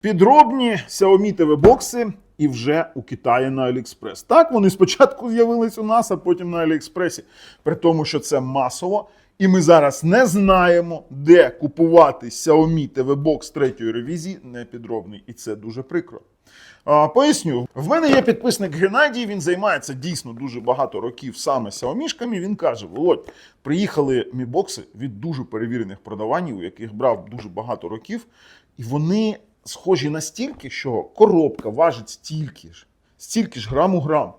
Підробні Xiaomi TV-бокси і вже у Китаї на AliExpress. Так, вони спочатку з'явились у нас, а потім на AliExpress. При тому, що це масово. І ми зараз не знаємо, де купувати Xiaomi TV-бокс третьої ревізії не підробний. І це дуже прикро. Поясню. В мене є підписник Геннадій, він займається дійсно дуже багато років саме Xiaomi-шками. Він каже: Володь, приїхали Mi бокси від дуже перевірених продаванів, у яких брав дуже багато років, і вони схожі настільки, що коробка важить стільки ж грам у грам.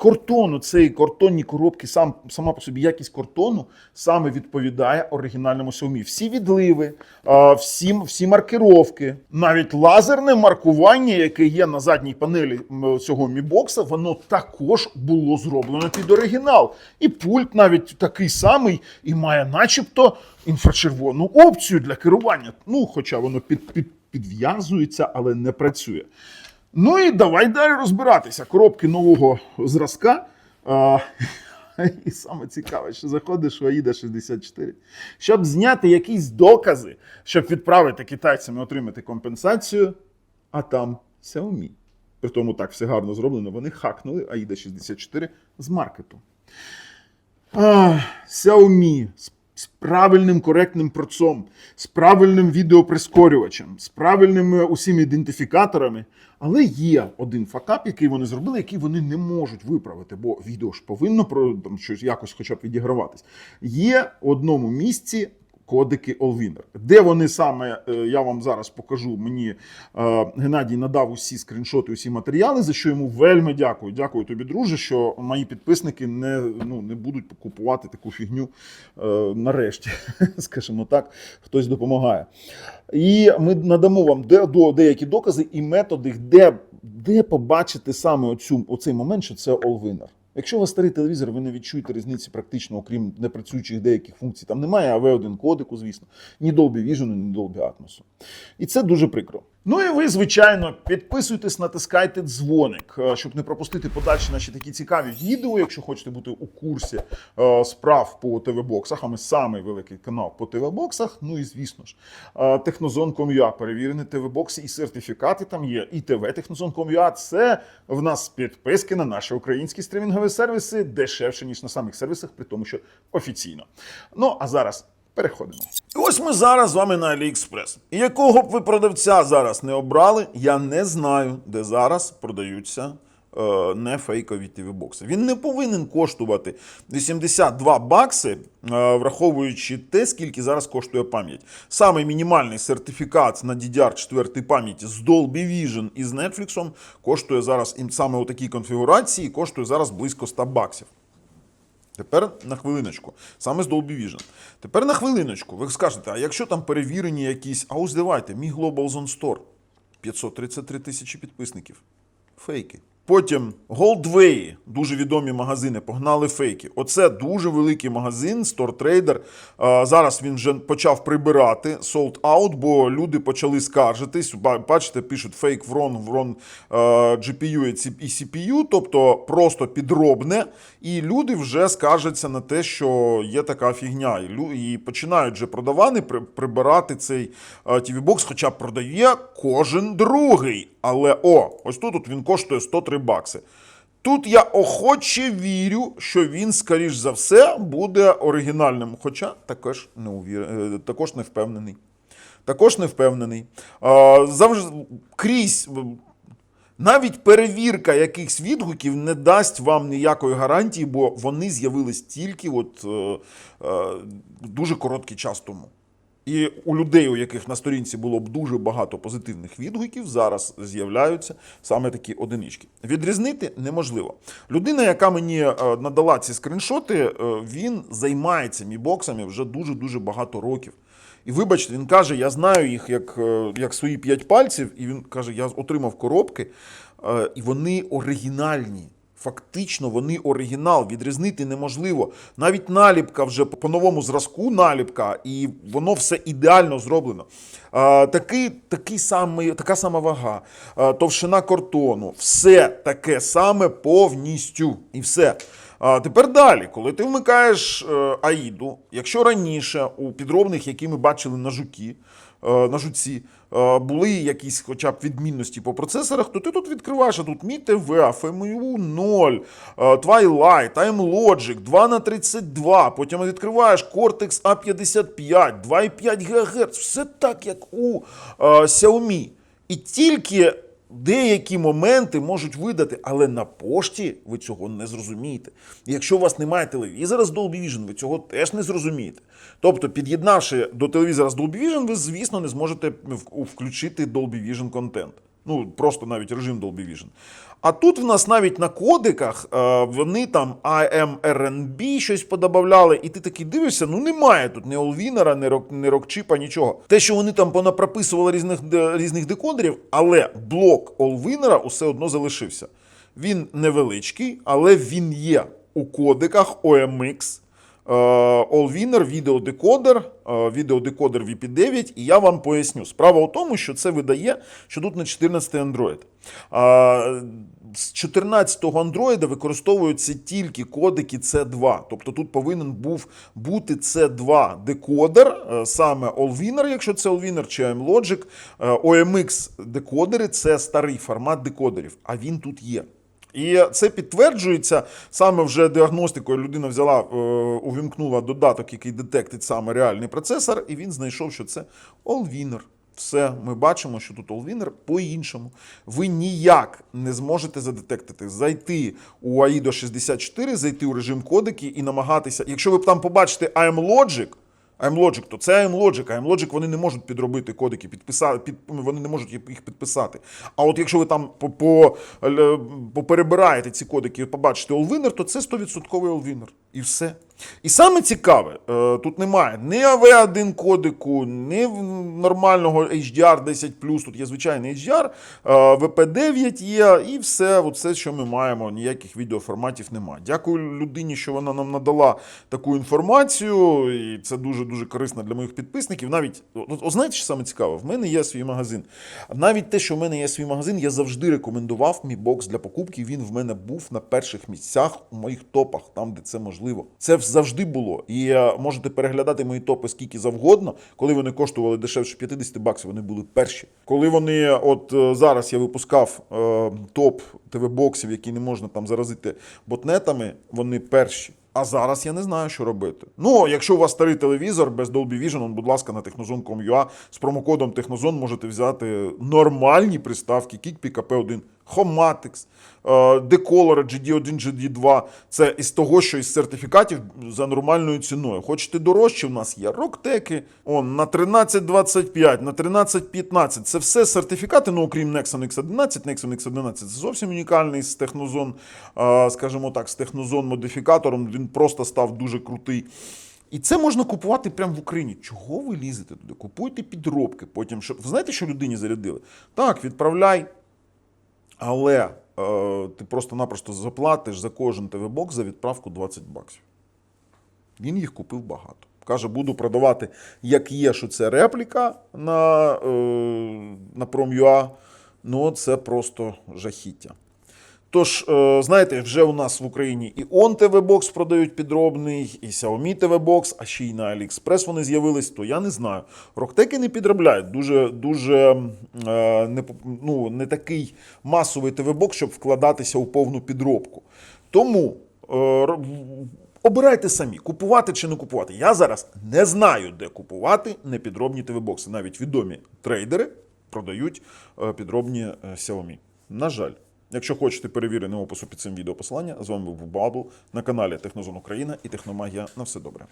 Картону, цієї картонні коробки, сама по собі якість картону саме відповідає оригінальному Xiaomi. Всі відливи, всі маркировки, навіть лазерне маркування, яке є на задній панелі цього Mi бокса, воно також було зроблено під оригінал. І пульт навіть такий самий і має начебто інфрачервону опцію для керування. Ну, хоча воно підв'язується, але не працює. Ну і давай далі розбиратися. Коробки нового зразка. І саме цікаве, що заходиш у AIDA 64, щоб зняти якісь докази, щоб відправити китайцям і отримати компенсацію, а там Xiaomi. При тому так все гарно зроблено, вони хакнули AIDA 64 з маркету. Xiaomi з правильним коректним процом, з правильним відеоприскорювачем, з правильними усіми ідентифікаторами. Але є один факап, який вони зробили, який вони не можуть виправити, бо відео ж повинно там, щось якось хоча б відіграватись. Є в одному місці кодики Allwinner. Де вони саме, я вам зараз покажу, мені Геннадій надав усі скріншоти, усі матеріали, за що йому вельми дякую. Дякую тобі, друже, що мої підписники не будуть купувати таку фігню нарешті, скажімо так, хтось допомагає. І ми надамо вам деякі докази і методи, де побачити саме оцей момент, що це Allwinner. Якщо у вас старий телевізор, ви не відчуєте різниці практично, окрім непрацюючих деяких функцій. Там немає AV1 кодеку, звісно, ні Dolby Vision, ні Dolby Atmos. І це дуже прикро. Ну і ви, звичайно, підписуйтесь, натискайте дзвоник, щоб не пропустити подальші наші такі цікаві відео, якщо хочете бути у курсі справ по ТВ-боксах, а ми самий великий канал по ТВ-боксах. Ну і, звісно ж, Technozone.com.ua, перевірені ТВ-бокси і сертифікати там є. І ТВ Technozone.com.ua – це в нас підписки на наші українські стрімінгові сервіси дешевше, ніж на самих сервісах, при тому, що офіційно. Ну, а зараз переходимо. І ось ми зараз з вами на AliExpress. І якого б ви продавця зараз не обрали, я не знаю, де зараз продаються не фейкові TV-бокси. Він не повинен коштувати 82 бакси, враховуючи те, скільки зараз коштує пам'ять. Самий мінімальний сертифікат на DDR4 пам'яті з Dolby Vision і з Netflix коштує зараз, саме у такій конфігурації, коштує зараз близько 100 баксів. Тепер на хвилиночку. Саме з Dolby Vision. Тепер на хвилиночку. Ви скажете, а якщо там перевірені якісь... А ось давайте, Mi Global Zone Store. 533 тисячі підписників. Фейки. Потім Goldway, дуже відомі магазини, погнали фейки. Оце дуже великий магазин, Store Trader. Зараз він вже почав прибирати sold out, бо люди почали скаржитись. Бачите, пишуть fake wrong GPU і CPU, тобто просто підробне. І люди вже скаржаться на те, що є така фігня. І починають вже продавати, прибирати цей TV-бокс, хоча продає кожен другий. Але ось тут він коштує 103 бакси. Тут я охоче вірю, що він, скоріш за все, буде оригінальним. Хоча також не впевнений. Завжди крізь... Навіть перевірка якихось відгуків не дасть вам ніякої гарантії, бо вони з'явились тільки дуже короткий час тому. І у людей, у яких на сторінці було б дуже багато позитивних відгуків, зараз з'являються саме такі одинички. Відрізнити неможливо. Людина, яка мені надала ці скріншоти, він займається Mi-боксами вже дуже-дуже багато років. І вибачте, він каже, я знаю їх як свої 5 пальців, і він каже, я отримав коробки, і вони оригінальні. Фактично вони оригінал, відрізнити неможливо. Навіть наліпка вже по новому зразку наліпка, і воно все ідеально зроблено. Така сама вага, товщина картону, все таке саме повністю. І все. Тепер далі, коли ти вмикаєш AIDу, якщо раніше у підробних, які ми бачили на жуці, були якісь хоча б відмінності по процесорах, то ти тут відкриваєш, а тут Mi TV, FMU 0, Twilight, TimeLogic 2х32, потім відкриваєш Cortex A55, 2,5 ГГц, все так, як у Xiaomi. І тільки деякі моменти можуть видати, але на пошті ви цього не зрозумієте. І якщо у вас немає телевізора з Dolby Vision, ви цього теж не зрозумієте. Тобто, під'єднавши до телевізора з Dolby Vision, ви, звісно, не зможете включити Dolby Vision контент. Ну, просто навіть режим Dolby Vision. А тут в нас навіть на кодеках вони там AMRNB щось подобавляли, і ти такий дивишся, ну немає тут ні Allwinner, ні Rockchip, нічого. Те, що вони там понапрописували різних декодерів, але блок Allwinner усе одно залишився. Він невеличкий, але він є у кодеках OMX, Allwinner, відеодекодер VP9, і я вам поясню. Справа у тому, що це видає, що тут на 14 Android. З 14-го Android використовуються тільки кодеки C2. Тобто тут повинен був бути C2 декодер, саме Allwinner, якщо це Allwinner чи AMLogic. OMX декодери – це старий формат декодерів, а він тут є. І це підтверджується саме вже діагностикою. Людина взяла, увімкнула додаток, який детектить саме реальний процесор, і він знайшов, що це Allwinner. Все, ми бачимо, що тут Allwinner по-іншому. Ви ніяк не зможете задетектити, зайти у AIDO 64, зайти у режим кодеки і намагатися. Якщо ви там побачите AMLogic, то це AMLogic. AMLogic вони не можуть підробити кодеки, вони не можуть їх підписати. А от якщо ви там поперебираєте ці кодеки і побачите Allwinner, то це 100% Allwinner. І все. І саме цікаве, тут немає ні AV1 кодеку, ні нормального HDR 10+, тут є звичайний HDR, VP9 є, і все, що ми маємо, ніяких відеоформатів немає. Дякую людині, що вона нам надала таку інформацію, і це дуже-дуже корисно для моїх підписників. Навіть, знаєте, що саме цікаве? В мене є свій магазин. Навіть те, що в мене є свій магазин, я завжди рекомендував Mi Box для покупки, він в мене був на перших місцях у моїх топах, там, де це можливо. Це завжди було. І можете переглядати мої топи скільки завгодно. Коли вони коштували дешевше $50, вони були перші. Коли вони, от зараз я випускав топ ТВ-боксів, які не можна там заразити ботнетами, вони перші. А зараз я не знаю, що робити. Ну, якщо у вас старий телевізор без Dolby Vision, будь ласка, на technozone.com.ua з промокодом Technozone можете взяти нормальні приставки Geekpeak AP1, Homatix, Decolor GD1, GD2. Це із того, що із сертифікатів за нормальною ціною. Хочете дорожче, в нас є Rocktec, на 1325, на 1315. Це все сертифікати, ну окрім Nexon X11. Nexon X11 це зовсім унікальний з Technozone, скажімо так, з Technozone модифікатором. Він просто став дуже крутий. І це можна купувати прямо в Україні. Чого ви лізете туди? Купуйте підробки. Потім, ви знаєте, що людині зарядили? Так, відправляй. Але ти просто-напросто заплатиш за кожен ТВ-бокс за відправку $20. Він їх купив багато. Каже, буду продавати, як є, що це репліка на Prom.ua. Ну, це просто жахіття. Тож, знаєте, вже у нас в Україні і ON TV-бокс продають підробний, і Xiaomi TV-бокс, а ще й на AliExpress вони з'явились, то я не знаю. Rocktec не підробляють, дуже не такий масовий TV-бокс, щоб вкладатися у повну підробку. Тому обирайте самі, купувати чи не купувати. Я зараз не знаю, де купувати непідробні TV-бокси. Навіть відомі трейдери продають підробні Xiaomi. На жаль. Якщо хочете перевірений опису під цим відео посилання, з вами був Бабл на каналі Технозон Україна і Техномагія. На все добре.